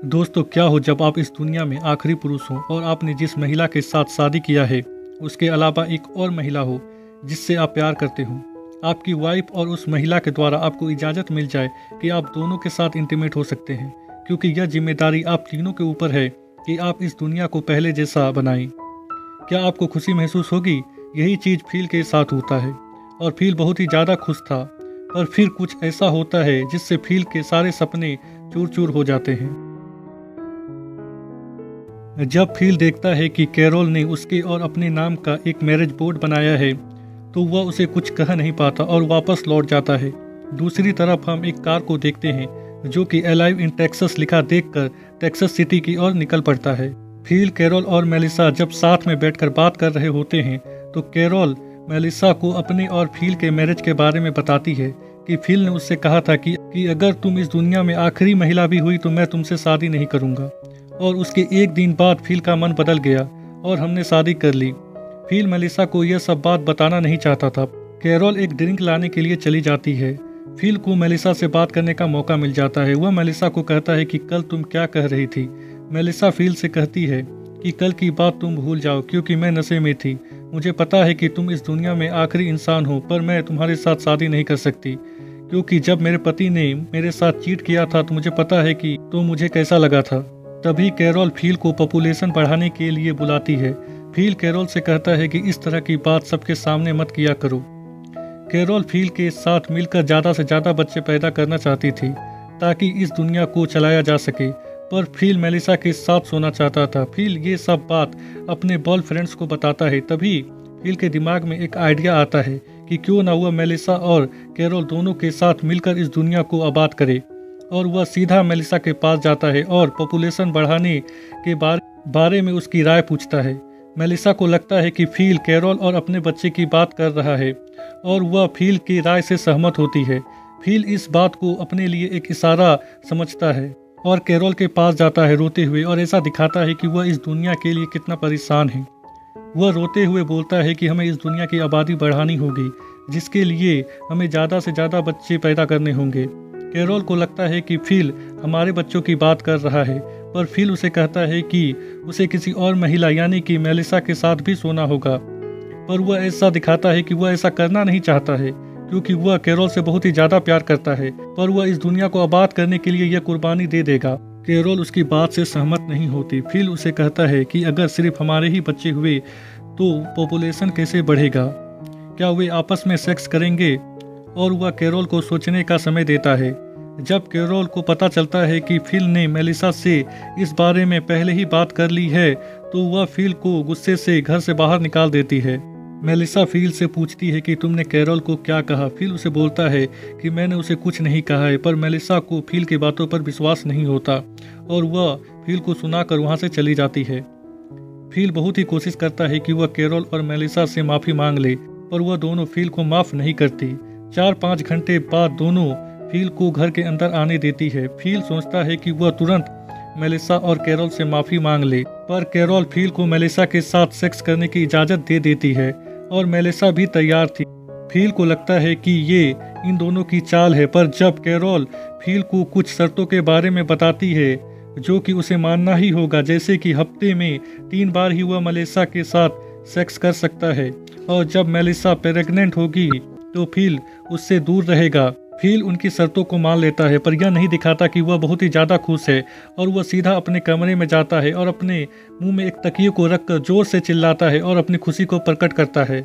दोस्तों, क्या हो जब आप इस दुनिया में आखिरी पुरुष हो और आपने जिस महिला के साथ शादी किया है उसके अलावा एक और महिला हो जिससे आप प्यार करते हो। आपकी वाइफ और उस महिला के द्वारा आपको इजाज़त मिल जाए कि आप दोनों के साथ इंटीमेट हो सकते हैं, क्योंकि यह जिम्मेदारी आप तीनों के ऊपर है कि आप इस दुनिया को पहले जैसा बनाएं। क्या आपको खुशी महसूस होगी? यही चीज़ फील के साथ होता है और फील बहुत ही ज़्यादा खुश था, पर फिर कुछ ऐसा होता है जिससे फील के सारे सपने चूर चूर हो जाते हैं। जब फील देखता है कि कैरोल ने उसके और अपने नाम का एक मैरिज बोर्ड बनाया है तो वह उसे कुछ कह नहीं पाता और वापस लौट जाता है। दूसरी तरफ हम एक कार को देखते हैं जो कि अलाइव इन टेक्सास लिखा देखकर टेक्सास सिटी की ओर निकल पड़ता है। फील, कैरोल और मेलिसा जब साथ में बैठकर बात कर रहे होते हैं तो कैरोल मेलिसा को अपने और फील के मैरिज के बारे में बताती है कि फील ने उससे कहा था कि अगर तुम इस दुनिया में आखिरी महिला भी हुई तो मैं तुमसे शादी नहीं करूंगा। और उसके एक दिन बाद फील का मन बदल गया और हमने शादी कर ली। फील मेलिसा को यह सब बात बताना नहीं चाहता था। कैरोल एक ड्रिंक लाने के लिए चली जाती है। फील को मेलिसा से बात करने का मौका मिल जाता है। वह मेलिसा को कहता है कि कल तुम क्या कह रही थी। मेलिसा फील से कहती है कि कल की बात तुम भूल जाओ, क्योंकि मैं नशे में थी। मुझे पता है कि तुम इस दुनिया में आखिरी इंसान हो, पर मैं तुम्हारे साथ शादी नहीं कर सकती, क्योंकि जब मेरे पति ने मेरे साथ चीट किया था तो मुझे पता है कि तो मुझे कैसा लगा था। तभी कैरोल फील को पॉपुलेशन बढ़ाने के लिए बुलाती है। फील कैरोल से कहता है कि इस तरह की बात सबके सामने मत किया करो। कैरोल फील के साथ मिलकर ज़्यादा से ज़्यादा बच्चे पैदा करना चाहती थी ताकि इस दुनिया को चलाया जा सके, पर फील मेलिसा के साथ सोना चाहता था। फील ये सब बात अपने बॉयफ्रेंड्स को बताता है। तभी फील के दिमाग में एक आइडिया आता है कि क्यों ना वह मेलिसा और कैरोल दोनों के साथ मिलकर इस दुनिया को आबाद करे। और वह सीधा मेलिसा के पास जाता है और पॉपुलेशन बढ़ाने के बारे में उसकी राय पूछता है। मेलिसा को लगता है कि फील कैरोल और अपने बच्चे की बात कर रहा है और वह फील की राय से सहमत होती है। फील इस बात को अपने लिए एक इशारा समझता है और कैरोल के पास जाता है रोते हुए, और ऐसा दिखाता है कि वह इस दुनिया के लिए कितना परेशान है। वह रोते हुए बोलता है कि हमें इस दुनिया की आबादी बढ़ानी होगी, जिसके लिए हमें ज़्यादा से ज़्यादा बच्चे पैदा करने होंगे। कैरोल को लगता है कि फील हमारे बच्चों की बात कर रहा है, पर फील उसे कहता है कि उसे किसी और महिला यानी कि मेलिसा के साथ भी सोना होगा। पर वह ऐसा दिखाता है कि वह ऐसा करना नहीं चाहता है, क्योंकि वह कैरोल से बहुत ही ज़्यादा प्यार करता है, पर वह इस दुनिया को आबाद करने के लिए यह कुर्बानी दे देगा। कैरोल उसकी बात से सहमत नहीं होती। फील उसे कहता है कि अगर सिर्फ हमारे ही बच्चे हुए तो पॉपुलेशन कैसे बढ़ेगा? क्या वे आपस में सेक्स करेंगे? और वह कैरोल को सोचने का समय देता है। जब कैरोल को पता चलता है कि फील ने मेलिसा से इस बारे में पहले ही बात कर ली है तो वह फील को गुस्से से घर से बाहर निकाल देती है। मेलिसा फील से पूछती है कि तुमने कैरोल को क्या कहा। फील उसे बोलता है कि मैंने उसे कुछ नहीं कहा है, पर मेलिसा को फील की बातों पर विश्वास नहीं होता और वह फील को सुनाकर वहां से चली जाती है। फील बहुत ही कोशिश करता है कि वह कैरोल और मेलिसा से माफ़ी मांग ले, पर वह दोनों फील को माफ़ नहीं करती। 4-5 घंटे बाद दोनों फील को घर के अंदर आने देती है। फील सोचता है कि वह तुरंत मेलिसा और कैरोल से माफ़ी मांग ले, पर कैरोल फील को मेलिसा के साथ सेक्स करने की इजाज़त दे देती है और मेलिसा भी तैयार थी। फील को लगता है कि ये इन दोनों की चाल है, पर जब कैरोल फील को कुछ शर्तों के बारे में बताती है जो कि उसे मानना ही होगा, जैसे कि हफ्ते में 3 बार ही वह मेलिसा के साथ सेक्स कर सकता है और जब मेलिसा प्रेग्नेंट होगी तो फील उससे दूर रहेगा। फील उनकी शर्तों को मान लेता है, पर यह नहीं दिखाता कि वह बहुत ही ज़्यादा खुश है और वह सीधा अपने कमरे में जाता है और अपने मुंह में एक तकिए को रखकर जोर से चिल्लाता है और अपनी खुशी को प्रकट करता है।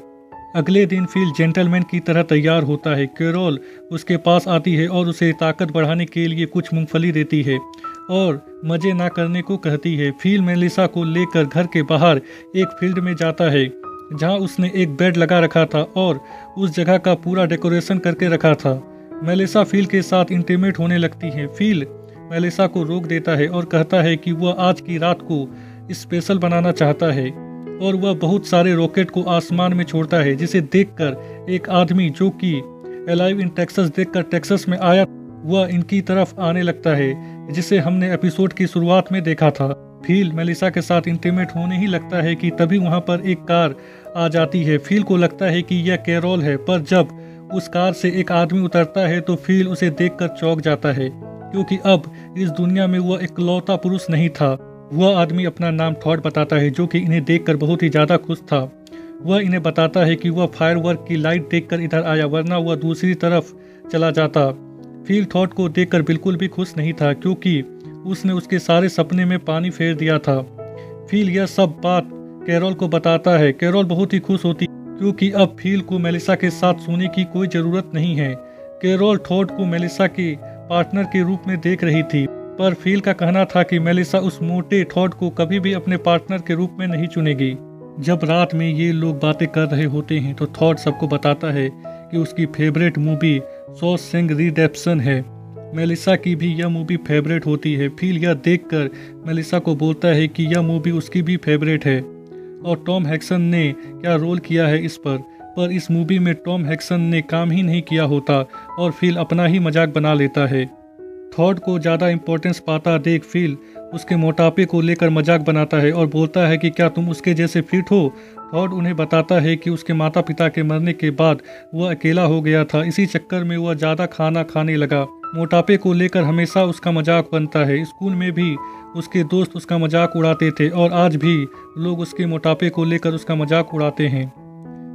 अगले दिन फील जेंटलमैन की तरह तैयार होता है। कैरोल उसके पास आती है और उसे ताकत बढ़ाने के लिए कुछ मूंगफली देती है और मज़े ना करने को कहती है। फील मेलिसा को लेकर घर के बाहर एक फील्ड में जाता है जहां उसने एक बेड लगा रखा था और उस जगह का पूरा डेकोरेशन करके रखा था। मेलिसा फील के साथ इंटीमेट होने लगती है। फील मेलिसा को रोक देता है और कहता है कि वह आज की रात को स्पेशल बनाना चाहता है और वह बहुत सारे रॉकेट को आसमान में छोड़ता है, जिसे देखकर एक आदमी जो कि अलाइव इन टेक्सास देखकर टेक्सास में आया वह इनकी तरफ आने लगता है, जिसे हमने एपिसोड की शुरुआत में देखा था। फील मेलिसा के साथ इंटीमेट होने ही लगता है कि तभी वहां पर एक कार आ जाती है। फील को लगता है कि यह कैरोल है, पर जब उस कार से एक आदमी उतरता है तो फील उसे देखकर चौंक जाता है। क्योंकि अब इस दुनिया में वह इकलौता पुरुष नहीं था। वह आदमी अपना नाम थॉड बताता है, जो कि इन्हें देखकर बहुत ही ज़्यादा खुश था। वह इन्हें बताता है कि वह फायरवर्क की लाइट देखकर इधर आया, वरना वह दूसरी तरफ चला जाता। फील थॉड को देखकर बिल्कुल भी खुश नहीं था, क्योंकि उसने उसके सारे सपने में पानी फेर दिया था। फील यह सब बात कैरोल को बताता है। कैरोल बहुत ही खुश होती, क्योंकि अब फील को मेलिसा के साथ सोने की कोई ज़रूरत नहीं है। कैरोल थॉड को मेलिसा के पार्टनर के रूप में देख रही थी, पर फील का कहना था कि मेलिसा उस मोटे थॉड को कभी भी अपने पार्टनर के रूप में नहीं चुनेगी। जब रात में ये लोग बातें कर रहे होते हैं तो थॉड सबको बताता है कि उसकी फेवरेट मूवी शॉशैंक रिडेम्पशन है। मेलिसा की भी यह मूवी फेवरेट होती है। फील यह देखकर मेलिसा को बोलता है कि यह मूवी उसकी भी फेवरेट है और टॉम हैक्सन ने क्या रोल किया है इस पर इस मूवी में टॉम हैक्सन ने काम ही नहीं किया होता और फील अपना ही मजाक बना लेता है। थॉड को ज़्यादा इम्पोर्टेंस पाता देख फील उसके मोटापे को लेकर मजाक बनाता है और बोलता है कि क्या तुम उसके जैसे फिट हो। थॉड उन्हें बताता है कि उसके माता पिता के मरने के बाद वह अकेला हो गया था, इसी चक्कर में वह ज़्यादा खाना खाने लगा। मोटापे को लेकर हमेशा उसका मजाक बनता है। स्कूल में भी उसके दोस्त उसका मजाक उड़ाते थे और आज भी लोग उसके मोटापे को लेकर उसका मजाक उड़ाते हैं,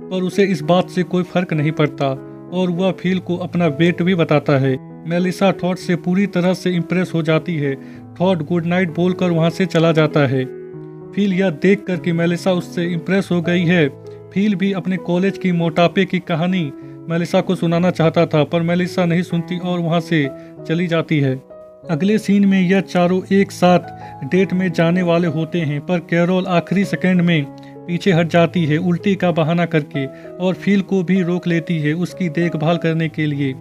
पर उसे इस बात से कोई फर्क नहीं पड़ता और वह फील को अपना वेट भी बताता है। मेलिसा थॉड से पूरी तरह से इम्प्रेस हो जाती है। थॉड गुड नाइट बोलकर वहां से चला जाता है। फील यह देखकर कि मेलिसा उससे इम्प्रेस हो गई है, फील भी अपने कॉलेज की मोटापे की कहानी मेलिसा को सुनाना चाहता था, पर मेलिसा नहीं सुनती और वहां से चली जाती है। अगले सीन में यह चारों एक साथ डेट में जाने वाले होते हैं, पर कैरोल आखिरी सेकंड में पीछे हट जाती है उल्टी का बहाना करके और फील को भी रोक लेती है उसकी देखभाल करने के लिए।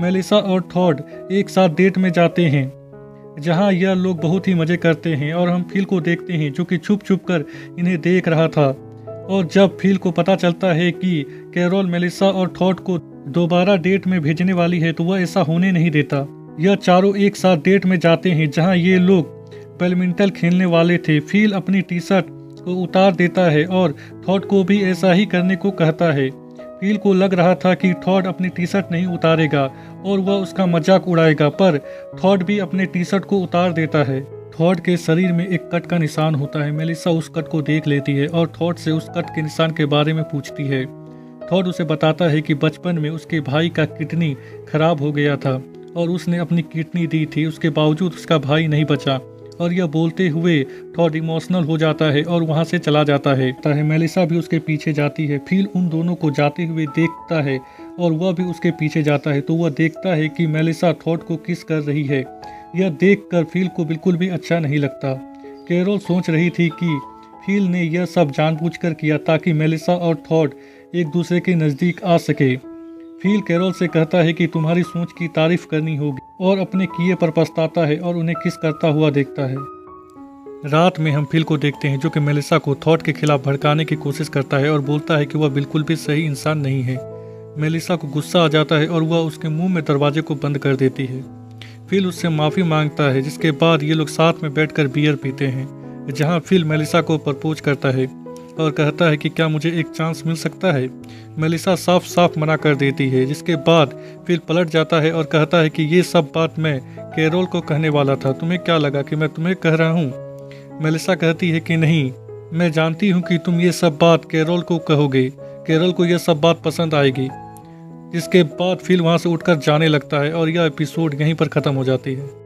मेलिसा और थॉड एक साथ डेट में जाते हैं, जहां यह लोग बहुत ही मजे करते हैं और हम फील को देखते हैं जो कि छुप छुप कर इन्हें देख रहा था। और जब फील को पता चलता है कि कैरोल मेलिसा और थॉड को दोबारा डेट में भेजने वाली है, तो वह ऐसा होने नहीं देता। यह चारों एक साथ डेट में जाते हैं जहां ये लोग बैडमिंटन खेलने वाले थे। फील अपनी टी शर्ट को उतार देता है और थॉड को भी ऐसा ही करने को कहता है। फील को लग रहा था कि थॉड अपनी टी शर्ट नहीं उतारेगा और वह उसका मजाक उड़ाएगा, पर थॉड भी अपने टी शर्ट को उतार देता है। थॉड के शरीर में एक कट का निशान होता है। मेलिसा उस कट को देख लेती है और थॉड से उस कट के निशान के बारे में पूछती है। थॉड उसे बताता है कि बचपन में उसके भाई का किडनी खराब हो गया था और उसने अपनी किडनी दी थी, उसके बावजूद उसका भाई नहीं बचा। और यह बोलते हुए थॉड इमोशनल हो जाता है और वहां से चला जाता है। मेलिसा भी उसके पीछे जाती है। फील उन दोनों को जाते हुए देखता है और वह भी उसके पीछे जाता है, तो वह देखता है कि मेलिसा थॉड को किस कर रही है। यह देखकर फील को बिल्कुल भी अच्छा नहीं लगता। कैरोल सोच रही थी कि फील ने यह सब जानबूझकर किया ताकि मेलिसा और थॉड एक दूसरे के नज़दीक आ सके। फील कैरोल से कहता है कि तुम्हारी सोच की तारीफ करनी होगी और अपने किए पर पछताता है और उन्हें किस करता हुआ देखता है। रात में हम फील को देखते हैं जो कि मेलिसा को थॉड के खिलाफ भड़काने की कोशिश करता है और बोलता है कि वह बिल्कुल भी सही इंसान नहीं है। मेलिसा को गुस्सा आ जाता है और वह उसके मुंह में दरवाजे को बंद कर देती है। फील उससे माफ़ी मांगता है, जिसके बाद ये लोग साथ में बैठकर बियर पीते हैं, जहाँ फील मेलिसा को प्रपोज करता है और कहता है कि क्या मुझे एक चांस मिल सकता है। मेलिसा साफ साफ मना कर देती है, जिसके बाद फील पलट जाता है और कहता है कि ये सब बात मैं कैरोल को कहने वाला था, तुम्हें क्या लगा कि मैं तुम्हें कह रहा हूँ। मेलिसा कहती है कि नहीं, मैं जानती हूँ कि तुम ये सब बात कैरोल को कहोगे, कैरोल को यह सब बात पसंद आएगी। इसके बाद फील वहाँ से उठकर जाने लगता है और यह एपिसोड यहीं पर ख़त्म हो जाती है।